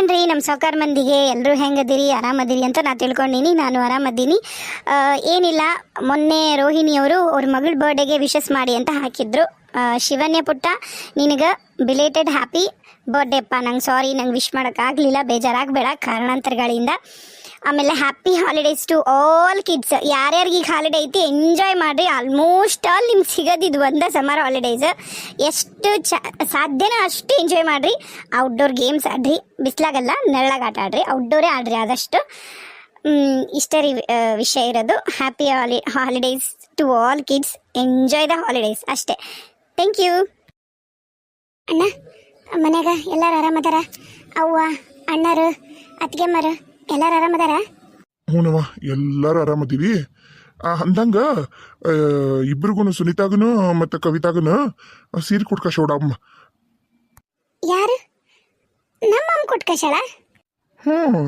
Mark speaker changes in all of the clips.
Speaker 1: ತಿಳ್ಕೊಂಡ್ರಿ ನಮ್ಮ ಸಾವ್ಕಾರ ಮಂದಿಗೆ ಎಲ್ಲರೂ ಹೆಂಗದಿರಿ ಆರಾಮದಿರಿ ಅಂತ ನಾ ತಿಳ್ಕೊಂಡೀನಿ. ನಾನು ಆರಾಮದ್ದೀನಿ. ಏನಿಲ್ಲ, ಮೊನ್ನೆ ರೋಹಿಣಿಯವರು ಅವ್ರ ಮಗಳ ಬರ್ಡೇಗೆ ವಿಶಸ್ ಮಾಡಿ ಅಂತ ಹಾಕಿದ್ರು. ಶಿವನ್ಯ ಪುಟ್ಟ, ನಿನಗೆ ಬಿಲೇಟೆಡ್ ಹ್ಯಾಪಿ ಬರ್ಡೇ ಅಪ್ಪ. ನಂಗೆ ಸಾರಿ, ನಂಗೆ ವಿಶ್ ಮಾಡೋಕ್ಕಾಗಲಿಲ್ಲ, ಬೇಜಾರಾಗಬೇಡ ಕಾರಣಾಂತರಗಳಿಂದ. ಆಮೇಲೆ happy holidays to all kids. ಯಾರ್ಯಾರಿಗೆ ಈಗ ಹಾಲಿಡೇ ಐತಿ ಎಂಜಾಯ್ ಮಾಡಿರಿ. ಆಲ್ಮೋಸ್ಟ್ ಆಲ್ ನಿಮ್ಗೆ ಸಿಗೋದಿದ್ದು ಒಂದೇ ಸಮ್ಮರ್ ಹಾಲಿಡೇಸ್. ಎಷ್ಟು ಸಾಧ್ಯನೋ ಅಷ್ಟು ಎಂಜಾಯ್ ಮಾಡಿರಿ. ಔಟ್ಡೋರ್ ಗೇಮ್ಸ್ ಆಡ್ರಿ, ಬಿಸಿಲಾಗಲ್ಲ ನೆರಳಾಗ ಆಟ ಆಡ್ರಿ, ಔಟ್ಡೋರೇ ಆಡ್ರಿ ಆದಷ್ಟು. ಇಷ್ಟೇ ರೀ ವಿಷಯ ಇರೋದು. Happy holidays to all kids, enjoy the holidays ಅಷ್ಟೇ. Thank you. ಅಣ್ಣ, ಮನ್ಯಾಗ ಎಲ್ಲರೂ ಆರಾಮದಾರ? ಅವ್ವ, ಅಣ್ಣರು, ಅತ್ತಿಗೆಮ್ಮರು ಎಲ್ಲರೂ ಆರಾಮದಾರ?
Speaker 2: ಹ್ಞೂನವ್ವ, ಎಲ್ಲರೂ ಆರಾಮದೀವಿ. ಅಂದಂಗ ಇಬ್ರಿಗೂ ಸುನೀತಾಗನು ಮತ್ತು ಕವಿತಾಗನು ಸೀರೆ ಕೊಟ್ಕಶೋಡಮ್ಮ.
Speaker 1: ಯಾರು? ನಮ್ಮಮ್ಮ ಕೊಟ್ಕಶಾಳ?
Speaker 2: ಹ್ಞೂ,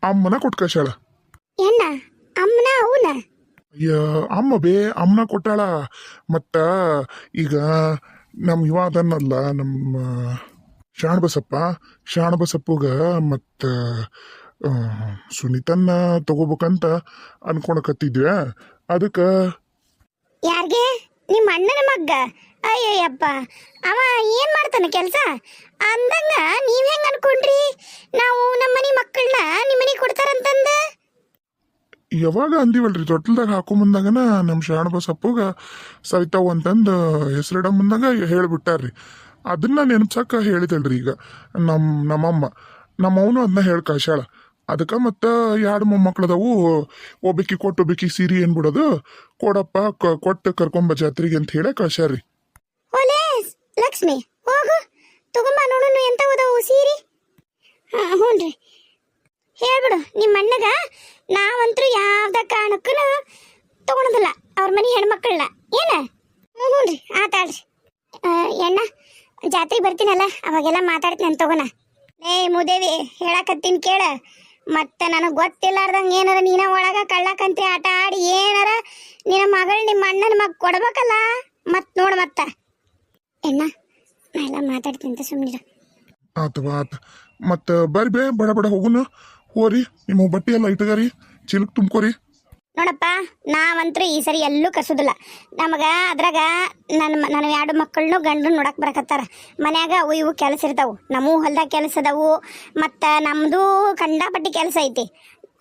Speaker 2: ಅಮ್ಮನ ಕೊಟ್ಕಶಾಳ.
Speaker 1: ಎಣ್ಣ ಅಮ್ಮನ ಅವನ?
Speaker 2: ಅಯ್ಯ, ಅಮ್ಮ ಬೇ ಅಮ್ಮನ ಕೊಟ್ಟಾಳ. ಮತ್ತ ಈಗ ನಮ್ಮ ಇವ ಅದನ್ನಲ್ಲ, ನಮ್ಮ ಶಾಣಬಸಪ್ಪಗ ಮತ್ತು ಸುನೀತನ್ನ ತಗೋಬೇಕಂತ ಅನ್ಕೊಳಕತ್ತಿದ್ವಿ. ಅದಕ್ಕೆ
Speaker 1: ಯಾರಿಗೆ? ನಿಮ್ಮ ಅಣ್ಣನ ಮಗ್ಗ? ಅಯ್ಯಯ್ಯಪ್ಪ, ಅವ ಏನು ಮಾಡ್ತಾನೆ ಕೆಲಸ? ಅಂದಂಗ ನೀವು ಹೆಂಗೆ ಅನ್ಕೊಂಡ್ರಿ ನಾವು ನಮ್ಮ ಮನೆ ಮಕ್ಕಳನ್ನ ನಿಮ್ಮ ಮನೆಗೆ ಕೊಡ್ತಾರಂತಂದ?
Speaker 2: ಯಾವಾಗ ಅಂದಿವಲ್ರಿ, ತೊಟ್ಲದಾಗ ಹಾಕೊಂಬಂದಾಗನ ನಮ್ಮ ಶಾಣಬಸಪ್ಪಗ ಸವಿತಾವ್ ಅಂತಂದು ಹೆಸರಿಡಂಬಂದಾಗ ಹೇಳಿಬಿಟ್ಟಾರ್ರಿ. ಅದನ್ನ ನೆನಪ್ಸಕ್ಕ ಹೇಳಿದಳ್ರಿ. ಈಗ ನಮ್ಮವನು ಅದನ್ನ ಹೇಳಿ ಕಳ್ಸ್ಯಾಳ. ಅದಕ್ಕೆ ಮತ್ತೆ ಎರಡು ಮೊಮ್ಮಕ್ಳದವು, ಒಬ್ಬಕಿ ಕೊಟ್ಟು ಒಬ್ಬಕಿ ಸೀರೆ ಏನು ಬಿಡೋದು, ಕೊಡಪ್ಪ ಕೊಟ್ಟು ಕರ್ಕೊಂಬ ಜಾತ್ರೆಗೆ ಅಂತ ಹೇಳಿ ಕಳ್ಸ್ಯಾರ್ರಿ.
Speaker 1: ಓಲೇ ಲಕ್ಷ್ಮಿ, ಹೋಗು ತಗೊಂಬ ನೋಡೋಣ ಎಂತ ಹೋದವು ಸೀರೆ. ಹ್ಞೂ ರೀ, ಹೇಳ್ಬಿಡು ನಿಮ್ಮ ಅಣ್ಣಗ. ನಾವಂತರೂ ಯಾವ್ದ ಕಾರಣಕ್ಕೂ ತಗೊಳೋದಿಲ್ಲ ಅವ್ರ ಮನೆ ಹೆಣ್ಮಕ್ಳನ್ನ. ಏನ? ಹ್ಞೂ ರೀ, ಆತಾಳ್ರಿ. ಎಣ್ಣ, ಜಾತ್ರೆಗೆ ಬರ್ತೀನಲ್ಲ ಅವಾಗೆಲ್ಲ ಮಾತಾಡ್ತೀನಿ ಅಂತ ತಗೋಣ. ಮುದೇವಿ, ಹೇಳಕತ್ತೀನಿ ಕೇಳ. ಮತ್ತೆ ನನಗೆ ಗೊತ್ತಿಲ್ಲಾರ್ದಂಗೆ ಏನಾರ ನೀನ ಒಳಗ ಕಳ್ಳಕಂತ್ರಿ ಆಟ ಆಡಿ ಏನಾರ ನಿನ್ನ ಮಗಳು ನಿಮ್ಮ ಅಣ್ಣನ ಮಗ ಕೊಡ್ಬೇಕಲ್ಲ. ಮತ್ತೆ ನೋಡು ಮತ್ತೆ ಎಣ್ಣ, ನಾ ಎಲ್ಲ ಮಾತಾಡ್ತೀನಿ ಅಂತ ಸುಮ್ಮನಿರ.
Speaker 2: ಆತವಾ ಆತ. ಮತ್ತು ಬರ್ರಿ ಬೇ, ಬಡ ಬಡ ಹೋಗುನು. ಹೋರಿ, ನಿಮ್ಮ ಬಟ್ಟೆ ಎಲ್ಲ ಇಟ್ಟಾರಿ, ಚೀಲಕ್ಕೆ ತುಂಬ್ಕೋರಿ.
Speaker 1: ನೋಡಪ್ಪ, ನಾವಂತರೂ ಈ ಸರಿ ಎಲ್ಲೂ ಕರ್ಸೋದಿಲ್ಲ. ನಮಗೆ ಅದ್ರಾಗ ನನ್ನ ಎರಡು ಮಕ್ಕಳನ್ನು ಗಂಡು ನೋಡಕ್ಕೆ ಬರಕತ್ತಾರ. ಮನ್ಯಾಗ ಅವು ಇವು ಕೆಲಸ ಇರ್ತಾವು, ನಮ್ಮೂ ಹೊಲ್ದಾಗ ಕೆಲಸ ಅದಾವು, ಮತ್ತು ನಮ್ಮದು ಕಂಡಾಪಟ್ಟಿ ಕೆಲಸ ಐತಿ.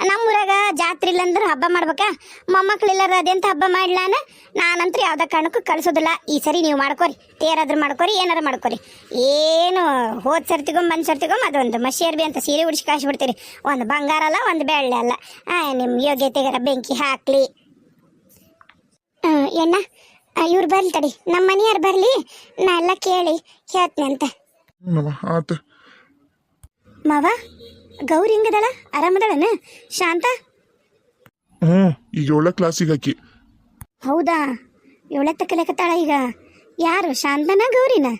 Speaker 1: ನಮ್ಮೂರಾಗ ಜಾತ್ರೆ ಇಲ್ಲಂದ್ರೆ ಹಬ್ಬ ಮಾಡ್ಬೇಕಾ? ಮೊಮ್ಮಕ್ಳಿಲ್ಲಾರ ಅದೆಂತ ಹಬ್ಬ ಮಾಡ್ಲಾನ? ನಾನಂತೂ ಯಾವುದೇ ಕಾರಣಕ್ಕೂ ಕಳಿಸೋದಿಲ್ಲ. ಈ ಸರಿ ನೀವು ಮಾಡ್ಕೊರಿ, ತೇರಾದ್ರೂ ಮಾಡ್ಕೊರಿ, ಏನಾರು ಮಾಡ್ಕೊರಿ. ಏನು ಹೋದ ಸರ್ತಿಗೊಮ್ಮೆ ಬಂದು ಸರ್ತಿಗೊಮ್ಮೆ ಅದೊಂದು ಮಸಿ ಅರ್ಬಿ ಅಂತ ಸೀರೆ ಉಡಿಸಿ ಕಾಯಿಸ್ಬಿಡ್ತೀರಿ. ಒಂದು ಬಂಗಾರ ಅಲ್ಲ, ಒಂದು ಬೆಳ್ಳಿ ಅಲ್ಲ. ನಿಮ್ಮ ಯೋಗ್ಯತೆಗಾರ ಬೆಂಕಿ ಹಾಕ್ಲಿ. ಎಣ್ಣ, ಇವ್ರು ಬರ್ಲಿ ತಡಿ, ನಮ್ಮ ಮನೆಯವ್ರು ಬರಲಿ, ನಾ ಎಲ್ಲ ಕೇಳಿ ಹೇಳ್ತೀನಿ ಅಂತ.
Speaker 2: ಆತ
Speaker 1: ಮಾವ, ಗೌರಿ ಹೆಂಗದಳ? ಆರಾಮದಳನ? ಶಾಂತ?
Speaker 2: ಹ್ಞೂ, ಈಗ 7ನೇ ಕ್ಲಾಸಿಗೆ ಹಾಕಿ.
Speaker 1: ಹೌದಾ? 7ನೇ ಕಲಿಯಕತ್ತಾಳ ಈಗ. ಯಾರು, ಶಾಂತನ ಗೌರಿನ?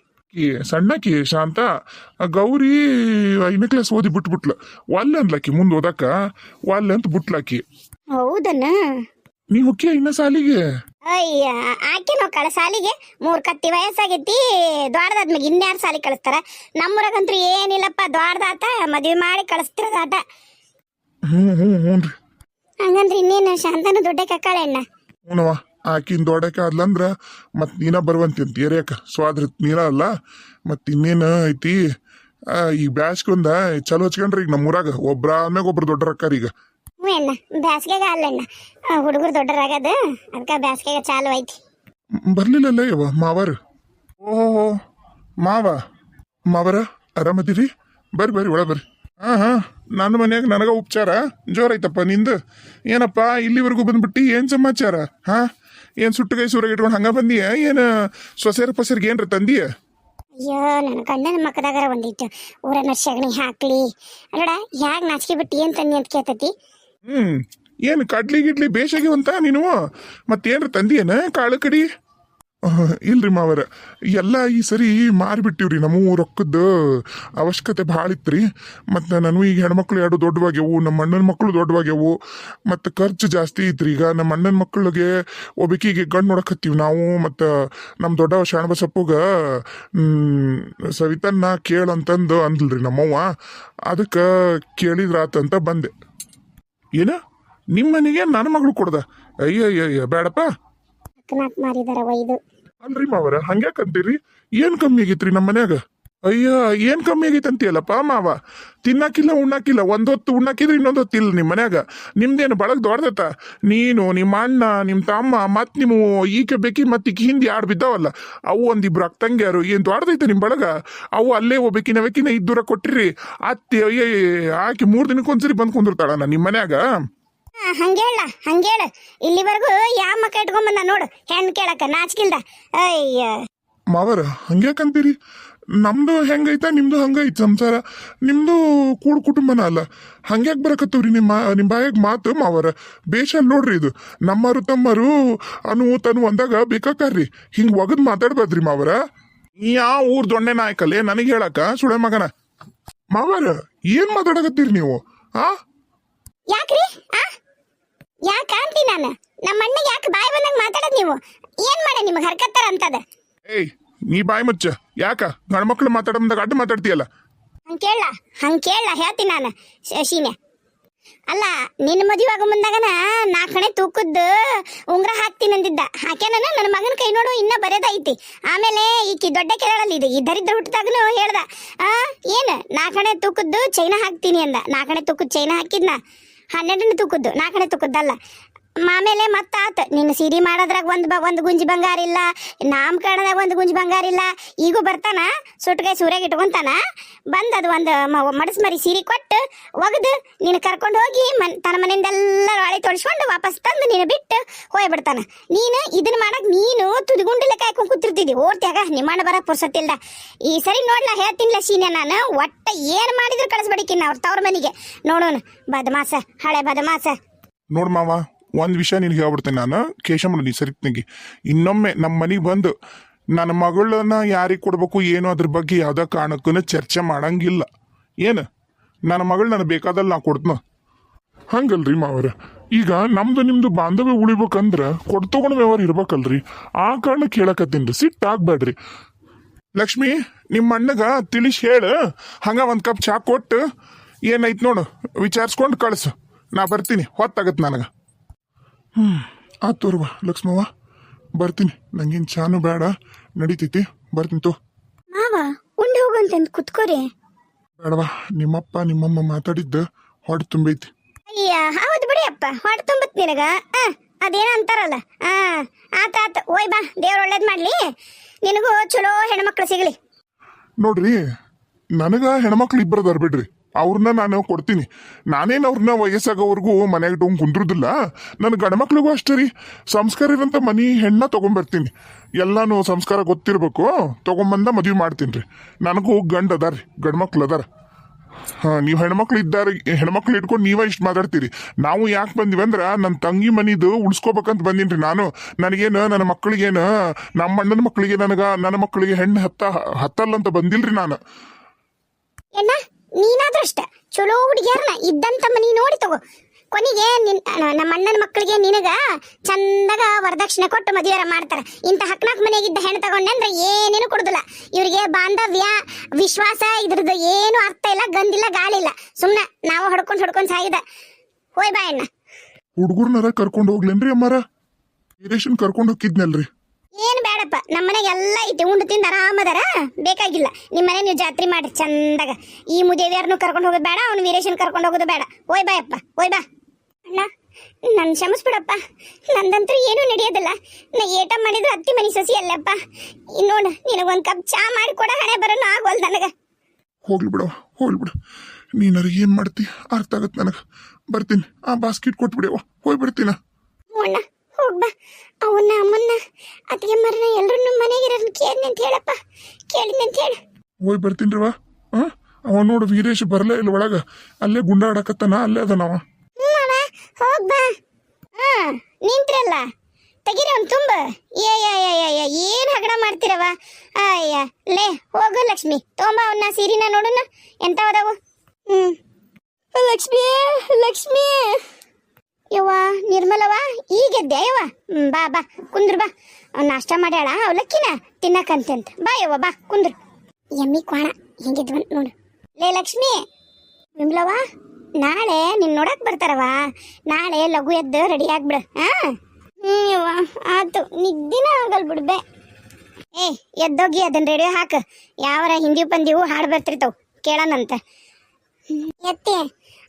Speaker 2: ಸಣ್ಣಕಿ ಶಾಂತ. ಗೌರಿ 5ನೇ ಕ್ಲಾಸ್ ಓದಿ ಬಿಟ್ಬಿಟ್ಲ. ಒಲ್ಲೆ ಅಂದ್ಲಾಕಿ ಮುಂದೆ ಓದಕ್ಕ, ಒಲ್ಲೆ ಅಂತ ಬಿಟ್ಲಾಕಿ.
Speaker 1: ಹೌದನ?
Speaker 2: ನೀ ಹೊಕ್ಕಿ ಇನ್ನ ಸಾಲಿಗೆ?
Speaker 1: ಅಯ್ಯ, ಆಕೆ ನಾವು ಕಳ ಸಾಲಿಗೆ 3 ಕತ್ತಿ ವಯಸ್ಸಾಗೈತಿ. ದ್ವಾರದಾದ್ಮೇಲೆ ಇನ್ಯಾರು ಸಾಲಿ ಕಳಿಸ್ತಾರ? ನಮ್ಮೂರಾಗಂತೂ ಏನಿಲ್ಲಪ್ಪ, ದ್ವಾರದಾಟ ಮದುವೆ ಮಾಡಿ ಕಳಿಸ್ತಿರೋದಾಟ.
Speaker 2: ಹ್ಞೂ ರೀ.
Speaker 1: ಹಂಗಂದ್ರೆ ಇನ್ನೇನು ಶಾಂತನ ದೊಡ್ಡ ಕಕ್ಕಾಳೆ ಅಣ್ಣ?
Speaker 2: ಹ್ಞೂನವ, ಆಕಿನ ದೊಡ್ಡಕ್ಕೆ ಆದ್ಲಂದ್ರ ಮತ್ತು ನೀನ ಬರುವಂತಿ ಏರಿಯಾಕ ಸ್ವಾದ್ರ ನೀನ ಅಲ್ಲ. ಮತ್ತು ಇನ್ನೇನು ಐತಿ, ಈಗ ಬ್ಯಾಸ್ಗೊಂದ ಚಲೋ ಹಚ್ಕೊಂಡ್ರಿ. ಈಗ ನಮ್ಮೂರಾಗ ಒಬ್ರ ಆಮ್ಯಾಗ ಒಬ್ರು ದೊಡ್ಡರಕ್ಕಾರ ಈಗ.
Speaker 1: ಹ್ಞೂ ಅಣ್ಣ, ಬ್ಯಾಸ್ಗೆಗ ಅಲ್ಲಣ್ಣ, ಹುಡುಗರು ದೊಡ್ಡರಾಗದ, ಅದಕ್ಕೆ ಬ್ಯಾಸ್ಗೆಗ ಚಾಲು ಐತಿ.
Speaker 2: ಬರ್ಲಿಲ್ಲಲ್ಲ ಯವ್ವ ಮಾವರು? ಓಹೋ, ಮಾವರ ಆರಾಮದಿರಿ? ಬರ್ರಿ ಒಳ ಬರ್ರಿ. ಹಾಂ, ನನ್ನ ಮನ್ಯಾಗ ನನಗ ಉಪಚಾರ ಜೋರೈತಪ್ಪ. ನಿಂದು ಏನಪ್ಪ ಇಲ್ಲಿವರೆಗೂ ಬಂದ್ಬಿಟ್ಟು? ಏನು ಸಮಾಚಾರ? ಏನು ಸುಟ್ಟಗೈ ಸೂರಾಗ ಇಟ್ಕೊಂಡು ಹಂಗ ಬಂದಿಯ? ಏನು ಸೊಸೆರ ಪಸರಿಗೆ ಏನ್ರ ತಂದಿಯ?
Speaker 1: ಅಯ್ಯೋ, ನನ್ನ ಗಂಡನ ಮಕ್ಕದಾಗರ ಒಂದಿಟ್ಟು ಊರನ್ನ ಸಗಣಿ ಹಾಕ್ಲಿ ಅಲ್ಲಡ, ಹ್ಯಾಗ ನಾಚಿಕೆ ಬಿಟ್ಟು ಏನು ತಂದಿ ಅಂತ ಕೇಳ್ತತಿ.
Speaker 2: ಏನು ಕಡ್ಲಿ ಗಿಡ್ಲಿ ಬೇಷಾಗಿವಂತ ನೀನು? ಮತ್ತೇನ್ರ ತಂದಿಯೇನ ಕಾಳು ಕಡಿ? ಇಲ್ರಿ ಮಾವರ ಎಲ್ಲ ಈ ಸರಿ ಮಾರಿಬಿಟ್ಟಿವ್ರಿ ನಮಗೂ ರೊಕ್ಕದ ಅವಶ್ಯಕತೆ ಭಾಳ ಇತ್ರಿ ಮತ್ತು ನಾನು ಈಗ ಹೆಣ್ಮಕ್ಳು ಎರಡು ದೊಡ್ಡವಾಗ್ಯವು ನಮ್ಮ ಅಣ್ಣನ ಮಕ್ಕಳು ದೊಡ್ಡವಾಗ್ಯವು ಮತ್ತು ಖರ್ಚು ಜಾಸ್ತಿ ಐತ್ರಿ ಈಗ ನಮ್ಮ ಅಣ್ಣನ ಮಕ್ಕಳಿಗೆ ಒಬ್ಬಕಿಗೆ ಗಂಡು ನೋಡಕತ್ತೀವಿ ನಾವು ಮತ್ತು ನಮ್ಮ ದೊಡ್ಡವ ಶಾಣಬಸಪ್ಪಗ ಸವಿತನ್ನ ಕೇಳಂತಂದು ಅಂದ್ಲ್ರಿ ನಮ್ಮವ್ವ ಅದಕ್ಕೆ ಕೇಳಿದ್ರಾತಂತ ಬಂದೆ ಏನ ನಿಮ್ಮ ಮನೆಗೆ ನನ್ನ ಮಗಳು ಕೊಡ್ದ ಅಯ್ಯ ಬೇಡಪ್ಪ
Speaker 1: ನಾಲ್ಕು ಮಾರಿದಾರ ಒಯ್ದು.
Speaker 2: ಅಲ್ರಿ ಮಾವರ ಹಂಗ್ಯಾಕಂತೀರಿ ಏನ್ ಕಮ್ಮಿ ಆಗೈತ್ರಿ ನಮ್ಮ ಮನ್ಯಾಗ ಅಯ್ಯ ಏನ್ ಕಮ್ಮಿ ಆಗೈತೆ ಅಂತೀಯಲ್ಲಪ್ಪ ಮಾವ ತಿನ್ನಾಕಿಲ್ಲ ಉಣ್ಣಾಕಿಲ್ಲ ಒಂದೊತ್ತು ಉಣ್ಣಾಕಿದ್ರೆ ಇನ್ನೊಂದು ಹೊತ್ತು ಇಲ್ಲ ನಿಮ್ಮ ಮನ್ಯಾಗ ನಿಮ್ದೇನು ಬಳಗ್ ದೊಡ್ಡದತ್ತ ನೀನು ನಿಮ್ಮ ಅಣ್ಣ ನಿಮ್ಮ ತಮ್ಮ ಮತ್ ನೀವು ಈಕೆ ಬೇಕಿ ಮತ್ ಈಕೆ ಹಿಂದಿ ಆಡ್ ಬಿದ್ದಾವಲ್ಲ ಅವು ಒಂದಿಬ್ರು ಅಕ್ಕಂಗ್ಯಾರು ಏನ್ ದೊಡ್ಡದೈತೆ ನಿಮ್ ಬಳಗ ಅವು ಅಲ್ಲೇ ಒಬ್ಬಕಿನ ಇದ್ದೂರ ಕೊಟ್ಟಿರಿ ಅತ್ತಿ ಅಯ್ಯ ಆಕೆ 3 ದಿನಕ್ಕೊಂದ್ಸರಿ ಬಂದ್ ಕುಂದಿರ್ತಾಳಣ್ಣ ನಿಮ್ಮ ಮನ್ಯಾಗ
Speaker 1: ಹಂಗೇಳ ಇಲ್ಲಿವರೆಗೂ ಯಾವ ಮಕ್ಕ ಇಟ್ಕೊಂಬಂದ ನೋಡು ಹೆಣ್ಣು ಕೇಳಕ ನಾಚಿಕಿಲ್ದ. ಅಯ್ಯ
Speaker 2: ಮಾವರ ಹಂಗ್ಯಾಕಂತೀರಿ ನಮ್ದು ಹೆಂಗೈತ ನಿಮ್ದು ಹಂಗೈತ್ ಸಂಸಾರ ನಿಮ್ದು ಕೂಡ್ ಕುಟುಂಬನ ಅಲ್ಲ ಹಂಗ್ಯಾಕ್ ಬರಕತ್ತವ್ರಿ ನಿಮ್ಮ ಬಾಯಾಗ ಮಾತು ಮಾವರ ಬೇಷಲ್ ನೋಡ್ರಿ ಇದು ನಮ್ಮರು ತಮ್ಮರು ತನು ಅಂದಾಗ ಬೇಕಾಕಾರ್ರಿ ಹಿಂಗ್ ಒಗದ್ ಮಾತಾಡ್ಬಾರ್ದ್ರಿ ಮಾವರ ಯಾವ ಊರ್ ದೊಣ್ಣೆ ನಾಯಕಲ್ಲೇ ನನಗೆ ಹೇಳಕ ಸುಳೆ ಮಗನ ಮಾವರ ಏನ್ ಮಾತಾಡಕತ್ತೀರಿ ನೀವು
Speaker 1: ಯಾಕ್ರಿ ಯಾಕ ಅಂತಿ ನಾನು ನಮ್ಮ ಅಣ್ಣ ಯಾಕೆ ಬಾಯಿ ಬಂದಂಗ ಮಾತಾಡೋದು ನೀವು ಏನ್ ಮಾಡ ನಿಮಗೆ ಹರ್ಕತ್ತಾರ ಅಂತದ.
Speaker 2: ಏಯ್ ನೀ ಬಾಯಿ ಮುಚ್ಚ ಯಾಕ ಗಂಡ್ಮಕ್ಳು ಮಾತಾಡೋದಾಗ ಅಡ್ಡ ಮಾತಾಡ್ತೀಯಲ್ಲ
Speaker 1: ಹಂಗ್ ಕೇಳ ಹೇಳ್ತೀನಿ ನಾನು ಶೀನೆ ಅಲ್ಲ ನಿನ್ನ ಮದುವೆ ಆಗೋ ಮುಂದಾಗನ 4 ತೂಕದ್ದು ಉಂಗ್ರ ಹಾಕ್ತೀನಿ ಅಂದಿದ್ದ ಹಾಕ್ಯಾನ ನನ್ನ ಮಗನ ಕೈ ನೋಡು ಇನ್ನ ಬರೆದೈತಿ ಆಮೇಲೆ ಈಕಿ ದೊಡ್ಡ ಕೆರಳಲ್ಲಿ ಇದೆ ಈ ದರಿದ್ರ ಹುಟ್ಟಿದಾಗನು ಹೇಳ್ದ ಏನು 4 ತೂಕದ್ದು ಚೈನಾ ಹಾಕ್ತೀನಿ ಅಂದ 4 ತೂಕದ ಚೈನಾ ಹಾಕಿದ್ನ 12 ತೂಕದ್ದು 4 ತೂಕದ್ದಲ್ಲ ಆಮೇಲೆ ಮತ್ತಾತ ನಿನ್ನ ಸೀರೆ ಮಾಡೋದ್ರಾಗ ಒಂದು ಗುಂಜಿ ಬಂಗಾರ ಇಲ್ಲ ನಾಮಕರಣದಾಗ ಒಂದು ಗುಂಜಿ ಬಂಗಾರ ಇಲ್ಲ ಈಗೂ ಬರ್ತಾನ ಸುಟ್ಗಾಯಿ ಸೂರ್ಯಾಗ ಇಟ್ಕೊಂತಾನ ಬಂದದು ಒಂದು ಮಡಸ್ಮರಿ ಸೀರೆ ಕೊಟ್ಟು ಒಗದು ನೀನು ಕರ್ಕೊಂಡು ಹೋಗಿ ತನ್ನ ಮನೆಯಿಂದೆಲ್ಲ ರಾಳಿ ತೊಳ್ಸ್ಕೊಂಡು ವಾಪಸ್ ತಂದು ನೀನು ಬಿಟ್ಟು ಹೋಗ್ಬಿಡ್ತಾನ. ನೀನು ಇದನ್ನ ಮಾಡಕ್ ನೀನು ತುದಿಗುಂಡಿಲ್ಲ ಕಾಯ್ಕೊಂಡು ಕೂತಿರ್ತಿದ್ದಿ ಓಡ್ತ್ಯಾಗ ನಿಮ್ಮಣ್ಣ ಬರಕ್ ಪುರ್ಸತ್ತಿಲ್ದ. ಈ ಸರಿ ನೋಡ್ಲಾ ಹೇಳ್ತೀನಿಲ್ಲ ಶೀನೆ ನಾನು ಒಟ್ಟ ಏನು ಮಾಡಿದ್ರು ಕಳಿಸ್ಬೇಡಿಕಿನ್ನ ಅವ್ರ ತವ್ರ ಮನೆಗೆ ನೋಡೋಣ ಬದಮಾಸ ಹಳೆ ಬದಮಾಸ.
Speaker 2: ನೋಡ್ ಮಾವ ಒಂದ್ ವಿಷಯ ನಿನ್ಗೆ ಹೇಳ್ಬಿಡ್ತೇನೆ ನಾನು ಕೇಶಮ್ಮನ ನೀ ಸರಿತ್ನಿಗೆ ಇನ್ನೊಮ್ಮೆ ನಮ್ಮ ಮನೆಗೆ ಬಂದು ನನ್ನ ಮಗಳನ್ನ ಯಾರಿಗೆ ಕೊಡ್ಬೇಕು ಏನು ಅದ್ರ ಬಗ್ಗೆ ಯಾವ್ದೋ ಕಾರಣಕ್ಕೂ ಚರ್ಚೆ ಮಾಡಂಗಿಲ್ಲ ಏನು ನನ್ನ ಮಗಳು ನನಗೆ ಬೇಕಾದಲ್ಲಿ ನಾ ಕೊಡ್ತನ ಹಂಗಲ್ರಿ ಮಾವರ ಈಗ ನಮ್ದು ನಿಮ್ದು ಬಾಂಧವ್ಯ ಉಳಿಬೇಕಂದ್ರ ಕೊಡ್ತಗೊಂಡು ವ್ಯವಹಾರ ಇರ್ಬೇಕಲ್ರಿ ಆ ಕಾರಣ ಕೇಳಕತ್ತೀನ್ರಿ ಸಿಟ್ಟಾಗ್ಬೇಡ್ರಿ. ಲಕ್ಷ್ಮಿ ನಿಮ್ಮ ಅಣ್ಣಗ ತಿಳಿಸಿ ಹೇಳು ಹಂಗ ಒಂದ್ ಕಪ್ ಚಾ ಕೊಟ್ಟು ಏನೈತ್ ನೋಡು ವಿಚಾರಿಸ್ಕೊಂಡು ಕಳ್ಸು ನಾ ಬರ್ತೀನಿ ಹೊತ್ತಾಗತ್ತೆ ನನಗೆ. ಆತೋರ್ವ ಲಕ್ಷ್ಮವ್ವ ಬರ್ತೀನಿ ನಂಗೇನು ಚಾನು ಬೇಡ ನಡೀತೈತಿ ಬರ್ತೀನಿ ತೋ
Speaker 1: ಮಾವ ಉಂಡು ಹೋಗಂತ ಕುತ್ಕೋರಿ.
Speaker 2: ಬೇಡವಾ ನಿಮ್ಮಪ್ಪ ನಿಮ್ಮಮ್ಮ ಮಾತಾಡಿದ್ದು ಹೊಡೆ ತುಂಬೈತಿ.
Speaker 1: ಅಯ್ಯ ಹೌದು ಬಿಡಿ ಅಪ್ಪ ಹೊಡೆ ತುಂಬತ್ ನಿನಗ ಅದೇನ ಅಂತಾರಲ್ಲ ಆತ ಓಯ್ ಬಾ ದೇವ್ರ ಒಳ್ಳೇದ್ ಮಾಡ್ಲಿ ನಿನಗೂ ಚಲೋ ಹೆಣ್ಮಕ್ಳು ಸಿಗ್ಲಿ.
Speaker 2: ನೋಡ್ರಿ ನನಗ ಹೆಣ್ಮಕ್ಳು ಇಬ್ಬರದಾರ ಬಿಡ್ರಿ ಅವ್ರನ್ನ ನಾನು ಕೊಡ್ತೀನಿ ನಾನೇನು ಅವ್ರನ್ನ ವಯಸ್ಸಾಗೋವರೆಗೂ ಮನೆಯಾಗ ಇಟ್ಕೊಂಡ್ ಕುಂದ್ರುದಿಲ್ಲ ನನ್ನ ಗಂಡ್ಮಕ್ಳಿಗೂ ಅಷ್ಟೇ ರೀ ಸಂಸ್ಕಾರ ಇರೋಂಥ ಮನಿ ಹೆಣ್ಣ ತೊಗೊಂಬರ್ತೀನಿ ಎಲ್ಲಾನು ಸಂಸ್ಕಾರ ಗೊತ್ತಿರ್ಬೇಕು ತೊಗೊಂಬಂದ ಮದ್ವೆ ಮಾಡ್ತೀನಿ ರೀ ನನಗೂ ಗಂಡ ಅದಾರ ಗಂಡ್ಮಕ್ಳು ಅದಾರ. ನೀವು ಹೆಣ್ಮಕ್ಳು ಇದ್ದಾರೆ ಹೆಣ್ಮಕ್ಳು ಇಟ್ಕೊಂಡು ನೀವೇ ಇಷ್ಟು ಮಾತಾಡ್ತೀರಿ ನಾವು ಯಾಕೆ ಬಂದಿವಿ ಅಂದ್ರೆ ನನ್ನ ತಂಗಿ ಮನಿದು ಉಳಿಸ್ಕೋಬೇಕಂತ ಬಂದೀನಿ ನಾನು ನನಗೇನು ನನ್ನ ಮಕ್ಕಳಿಗೇನು ನಮ್ಮ ಅಣ್ಣನ ಮಕ್ಕಳಿಗೆ ನನ್ನ ಮಕ್ಕಳಿಗೆ ಹೆಣ್ಣು ಹತ್ತಲ್ಲಂತ ಬಂದಿಲ್ರಿ ನಾನು.
Speaker 1: ನೀನಾದ್ರೂ ಅಷ್ಟ ಚಲೋ ಹುಡುಗಿಯರ್ನ ಇದ್ದಂತ ಮನಿ ನೋಡಿ ತಗೋ ಕೊನೆಗೆ ನಮ್ಮ ಅಣ್ಣನ ಮಕ್ಕಳಿಗೆ ನಿನಗ ಚಂದಾಗ ವರದಕ್ಷಿಣೆ ಕೊಟ್ಟು ಮದುವೆ ಮಾಡ್ತಾರ. ಇಂಥ ಹಕ್ನಾಕ್ ಮನೆಯಾಗಿದ್ದ ಹೆಣ್ಣು ತಗೊಂಡೆ ಅಂದ್ರೆ ಏನೇನು ಕೊಡುದಿಲ್ಲ ಇವ್ರಿಗೆ ಬಾಂಧವ್ಯ ವಿಶ್ವಾಸ ಇದ್ರದ್ದು ಏನು ಅರ್ಥ ಇಲ್ಲ ಗಂದಿಲ್ಲ ಗಾಳಿಲ್ಲ ಸುಮ್ನೆ ನಾವು ಹೊಡ್ಕೊಂಡ್ ಸಾಯಿದ ಹೋಯ್ ಬಾ ಅಣ್ಣ.
Speaker 2: ಹುಡುಗರ್ನಾರ ಕರ್ಕೊಂಡು ಹೋಗ್ಲೇನ್ರಿ ಅಮ್ಮಾರ ವೀರೇಶನ್ ಕರ್ಕೊಂಡು ಹೋಗಿದ್ನಲ್ರಿ
Speaker 1: ಏನ್ ಬೇಡಪ್ಪ ನಮ್ಮನೆಗೆ ಎಲ್ಲ ಐತಿ ಉಂಡು ತಿಂದ ಆರಾಮದಾರ ಬೇಕಾಗಿಲ್ಲ ನಿಮ್ಮನೆ ನೀವು ಜಾತ್ರೆ ಮಾಡಿ ಚಂದಾಗ ಈ ಮುದೇವಿಯರ್ನು ಕರ್ಕೊಂಡು ಹೋಗೋದು ಬೇಡ ಅವ್ನು ವೀರೇಶನ್ ಕರ್ಕೊಂಡು ಹೋಗೋದು ಬೇಡ ಓಯ್ ಬಾ ಅಪ್ಪ ಓಯ್ ಬಾ ಅಣ್ಣ ನನ್ ಕ್ಷಮಿಸ್ಬಿಡಪ್ಪ ನಂದಂತೂ ಏನೂ ನಡೆಯೋದಿಲ್ಲ ನಾ ಏಟ ಮಾಡಿದ್ರು ಅತ್ತಿ ಮನಿ ಸಸಿ ಅಲ್ಲಪ್ಪ ನೋಡು ನಿನಗೊಂದು ಕಪ್ ಚಾ ಮಾಡಿ ಕೊಡ ಹಣೆ ಬರೋನು ಆಗೋಲ್ ನನಗೆ.
Speaker 2: ಹೋಗ್ಲಿ ಬಿಡು ನೀನಾರ ಏನ್ ಮಾಡ್ತಿ ಅರ್ಥ ಆಗತ್ತೆ ನನಗೆ ಬರ್ತೀನಿ ಆ ಬಾಸ್ಕೆಟ್ ಕೊಟ್ಬಿಡಿವ ಹೋಗಿ ಬಿಡ್ತೀನ.
Speaker 1: ಅಣ್ಣ ಹೋಗ್ಬಾ ಅವನ್ನ ಅಮ್ಮನ್ನ ಅತ್ತಿಗೆ ಮರನ ಎಲ್ಲರನ್ನು ಮನೆಗಿರೋದನ್ನ ಕೇಳಿದ್ನಿ ಅಂತ ಹೇಳಪ್ಪ ಕೇಳಿದ್ನಿ ಅಂತ ಹೇಳ
Speaker 2: ಹೋಗಿ ಬರ್ತೀನ್ರಿವಾ. ಅವ ನೋಡು ವೀರೇಶ್ ಬರಲೇ ಇಲ್ಲ ಒಳಗ ಅಲ್ಲೇ ಗುಂಡಾಡಕತ್ತಾನ ಅಲ್ಲೇ ಅದನವ.
Speaker 1: ಹೋಗ್ಬಾ ನಿಂತ್ರಲ್ಲ ತೆಗಿರಿ ಅವ್ನು ತುಂಬ ಮಾಡ್ತೀರವ ಅಯ್ಯ ಲೇ ಹೋಗು ಲಕ್ಷ್ಮಿ ತೊಂಬ ಅವನ್ನ ಸೀರಿನ ನೋಡುನ ಎಂತವದವು ಲಕ್ಷ್ಮಿ ಲಕ್ಷ್ಮಿ ಯವ್ವ ನಿರ್ಮಲವ ಈಗೆದ್ದೆ ಯವ್ವ ಬಾ ಬಾ ಕುಂದ್ರು ಬಾ ನಾಷ್ಟ ಮಾಡ್ಯಾಳ ಅವಲಕ್ಕಿನ ತಿನ್ನಕಂತಂತ ಬಾ ಯವ್ವ ಬಾ ಕುಂದ್ರು ಎಮ್ಮಿ ಕ್ವಾಣ ಹೆಂಗಿದ್ವ ನೋಡು ಲೇ ಲಕ್ಷ್ಮಿ ವಿಮ್ಲವ ನಾಳೆ ನಿನ್ ನೋಡಕ್ ಬರ್ತಾರವ ನಾಳೆ ಲಘು ಎದ್ದು ರೆಡಿ ಆಗ್ಬಿಡ ಯವ್ವ ಆತು ನಿದ್ದಿನ ಆಗಲ್ ಬಿಡ್ಬೆ ಏ ಎದ್ದೋಗಿ ಅದನ್ನ ರೇಡಿಯೋ ಹಾಕ ಯಾವರ ಹಿಂದಿ ಪಂದಿವು ಹಾಡು ಬರ್ತಿರ್ತಾವ ಕೇಳೋಣಂತ ಎತ್ತಿ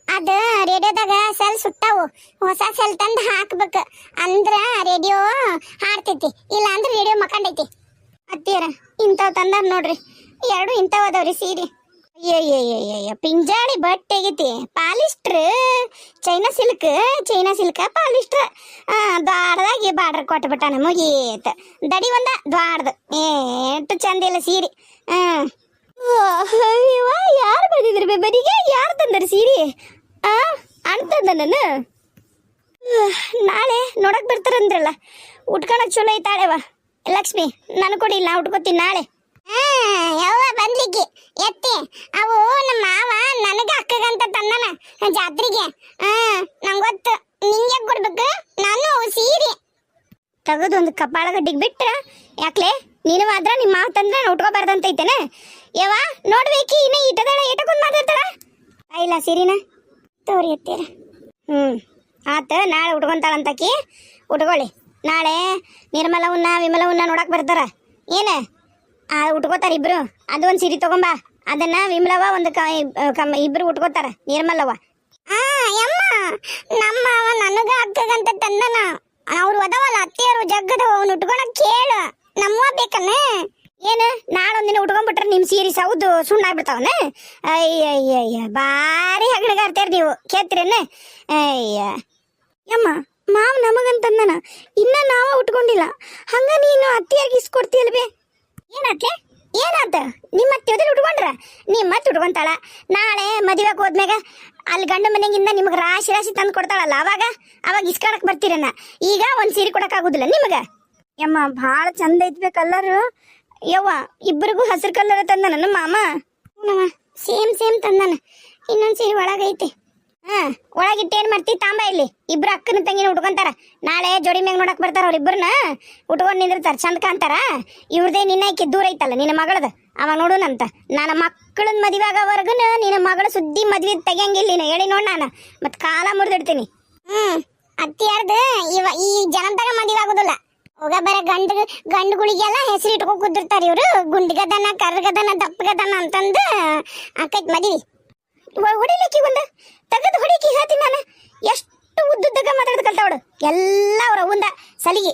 Speaker 1: ಅದ ರೇಡಿಯೋದಾಗ ಸೆಲ್ ಸುಟ್ಟಾವು ಹೊಸ ಸೆಲ್ ತಂದು ಹಾಕ್ಬೇಕು ಅಂದ್ರ ರೇಡಿಯೋ ಹಾಡ್ತೈತಿ ಇಲ್ಲ ಅಂದ್ರೆ ರೇಡಿಯೋ ಮಕ್ಕಂಡೈತಿ ಅತ್ತಿಯರ ಇಂಥವ್ ತಂದಾರ ನೋಡ್ರಿ ಎರಡು ಇಂಥವ್ ಅದಾವ್ರಿ ಸೀರೆ ಅಯ್ಯಯ್ಯಯ್ಯಯ್ಯ ಪಿಂಜಾಳಿ ಬಟ್ಟೆ ಆಗೈತಿ ಪಾಲಿಸ್ಟ್ರ್ ಚೈನಾ ಸಿಲ್ಕ ಪಾಲಿಸ್ಟ್ರ್ ದ್ವಾರದಾಗಿ ಬಾರ್ಡರ್ ಕೊಟ್ಬಿಟ್ಟಾನ ಮುಗೀತ ದಡಿ ಒಂದ ದ್ವಾರದು ಎಷ್ಟು ಚಂದ ಇಲ್ಲ ಸೀರೆ ಯಾರು ಬಂದಿದ್ರಿ ಬೆಬ್ಬರಿಗೆ ಯಾರು ತಂದಾರ ಸೀರೆ ಅಣ್ತಂದ ನಾನು ನಾಳೆ ನೋಡಕ್ ಬರ್ತಾರಂದ್ರಲ್ಲ ಉಟ್ಕೊಳಕ್ ಚಲೋ ಐತಾಳೆವ ಲಕ್ಷ್ಮಿ ನನ್ ಕೊಡಿ ನಾ ಉಟ್ಕೋತೀನಿ ನಾಳೆ ಯಾವ ಬಂದ್ಲಿಕ್ಕೆ ಎತ್ತಿ ಅವು ನಮ್ಮ ಮಾವ ನನಗ ಅಕ್ಕಗಂತ ತಂದನ ಜಾತ್ರೆಗೆ ನಂಗೊತ್ತು ನಿಂಗೆ ಕೊಡ್ಬೇಕು ನಾನು ಸೀರೆ ತೆಗೆದು ಒಂದು ಕಪಾಳ ಗಡ್ಡಿಗೆ ಬಿಟ್ಟ ಯಾಕ್ಲೆ ನೀನು ಮಾತ್ರ ನಿಮ್ಮ ಮಾವ ತಂದ್ರೆ ಉಟ್ಕೋಬಾರ್ದಂತೈತೇನೆ ಯವ್ವ ನೋಡ್ಬೇಕಿ ಇನ್ನ ಇಟ್ಟದಳ ಏಟಕೊಂಡ್ ಮಾತಾಡ್ತಾಳ ಇಲ್ಲ ಸೀರಿನ ತೋರಿ ಎತ್ತೀರ ಆತ ನಾಳೆ ಉಟ್ಕೊಂತಾಳಂತಕಿ ಉಟ್ಕೊಳ್ಳಿ ನಾಳೆ ನಿರ್ಮಲವನ್ನ ವಿಮಲವನ್ನ ನೋಡಕ್ ಬರ್ತಾರ ಏನ ಉಟ್ಕೋತಾರ ಇಬ್ರು ಅದೊಂದು ಸೀರೆ ತಗೊಂಬ ಅದನ್ನ ವಿಮಲವ ಒಂದು ಇಬ್ರು ಉಟ್ಕೋತಾರ ನಿರ್ಮಲವ ಯಮ್ಮ ನಮ್ಮ ನನಗ ಅಕ್ಕಗಂತ ತಂದನ ಅವ್ರು ಅದಾವಲ್ಲ ಅತ್ತೆಯರು ಜಗ್ಗದವ ಅವ್ನು ಉಟ್ಕೊಳಕ್ ಕೇಳು ನಮ್ಮ ಬೇಕನ್ನ ಏನು ನಾಳೊಂದಿನ ಉಟ್ಕೊಂಡ್ಬಿಟ್ರೆ ನಿಮ್ಮ ಸೀರೆ ಸೌದು ಸುಣ್ಣ ಆಗ್ಬಿಡ್ತಾವನ ಅಯ್ಯಯ್ಯಯ್ಯ ಭಾರಿ ಹಗಣಗಾರ್ತೀರಿ ನೀವು ಕೇಳ್ತೀರೇನ ಅಯ್ಯ ಯಮ್ಮ ಮಾವ್ ನಮಗಂತಂದನ ಇನ್ನ ನಾವ ಉಟ್ಕೊಂಡಿಲ್ಲ ಹಂಗ ನೀನು ಅತ್ತಿಯಾಗಿ ಇಸ್ಕೊಡ್ತೀಯಲ್ವೇ ಏನಾತ ನಿಮ್ಮ ಅತ್ತೆ ಹೋದಲ್ಲಿ ಉಟ್ಕೊಂಡ್ರ ನಿಮ್ಮ ಮತ್ತೆ ಉಟ್ಕೊಂತಾಳ ನಾಳೆ ಮದುವೆಗೆ ಹೋದ್ಮ್ಯಾಗ ಅಲ್ಲಿ ಗಂಡ ಮನೆಗಿಂದ ನಿಮ್ಗೆ ರಾಶಿ ರಾಶಿ ತಂದು ಕೊಡ್ತಾಳಲ್ಲ ಅವಾಗ ಇಸ್ಕೊಳಕ್ ಬರ್ತೀರನ್ನ ಈಗ ಒಂದ್ ಸೀರೆ ಕೊಡಕ್ ಆಗುದಿಲ್ಲ ನಿಮಗ ಯಮ್ಮ ಭಾಳ ಚಂದ ಐತ್ಬೇ ಕಲ್ಲರ್ ಯವ್ವ ಇಬ್ಬರಿಗೂ ಹಸಿರು ಕಲ್ಲರ್ ತಂದನ ನಮ್ಮ ಮಾಮ ಸೇಮ್ ತಂದನ ಇನ್ನೊಂದ್ ಸೀರೆ ಒಳಗೈತಿ ಒಳಗಿಟ್ಟೇನ್ ಮಾಡ್ತಿ ತಾಂಬ ಇಲ್ಲಿ ಇಬ್ರು ಅಕ್ಕನ ತಂಗಿನ ಉಟ್ಕೊಂತಾರ ನಾಳೆ ಜೋಡಿ ಮ್ಯಾಗ ನೋಡಕ್ ಬರ್ತಾರ ಅವ್ರಿಬ್ಬರನ್ನ ಉಟ್ಕೊಂಡ್ ನಿಂದಿರ್ತಾರ ಚಂದ ಕಾಂತಾರ ಇವ್ರದೇ ನಿನ್ನೈಕಿ ದೂರ ಐತಲ್ಲ ನಿನ್ನ ಮಗಳದ ಅವಾಗ ನೋಡುನಂತ ನನ್ನ ಮಕ್ಕಳನ್ನ ಮದುವೆ ಆಗೋವರೆಗೂ ನಿನ್ನ ಮಗಳ ಸುದ್ದಿ ಮದ್ವೆ ತೆಗಿಯಂಗಿಲ್ಲ ನೀನು ಹೇಳಿ ನೋಡ್ ನಾನು ಮತ್ ಕಾಲ ಮುರಿದಿಡ್ತೀನಿ ಅತ್ತಿಯಾರ್ದು ಈ ಜನಂತಾಗ ಮದುವೆ ಆಗುದಿಲ್ಲ ಹೋಗ ಬರ ಗಂಡುಗಳಿಗೆಲ್ಲ ಹೆಸರು ಇಟ್ಕೊಂಡ್ ಕುದಿರ್ತಾರ ಇವ್ರು ಗುಂಡ್ಗದನ ಕರ್ಗದನ ದಪ್ಪಗದನ ಅಂತಂದು ಆಕೈತ್ ಮದ್ವಿ ಹೊಡಿಲಿಕ್ಕೆ ಒಂದು ತೆಗೆದು ಹೊಡಿಲಿಕ್ಕೆ ಹೇಳ್ತೀನಿ ನಾನು ಎಷ್ಟು ಉದ್ದುದ್ದಗ ಮಾತಾಡೋದು ಕಲ್ತಾವಳು ಎಲ್ಲ ಅವ್ರ ಅವಂದ ಸಲಿಗೆ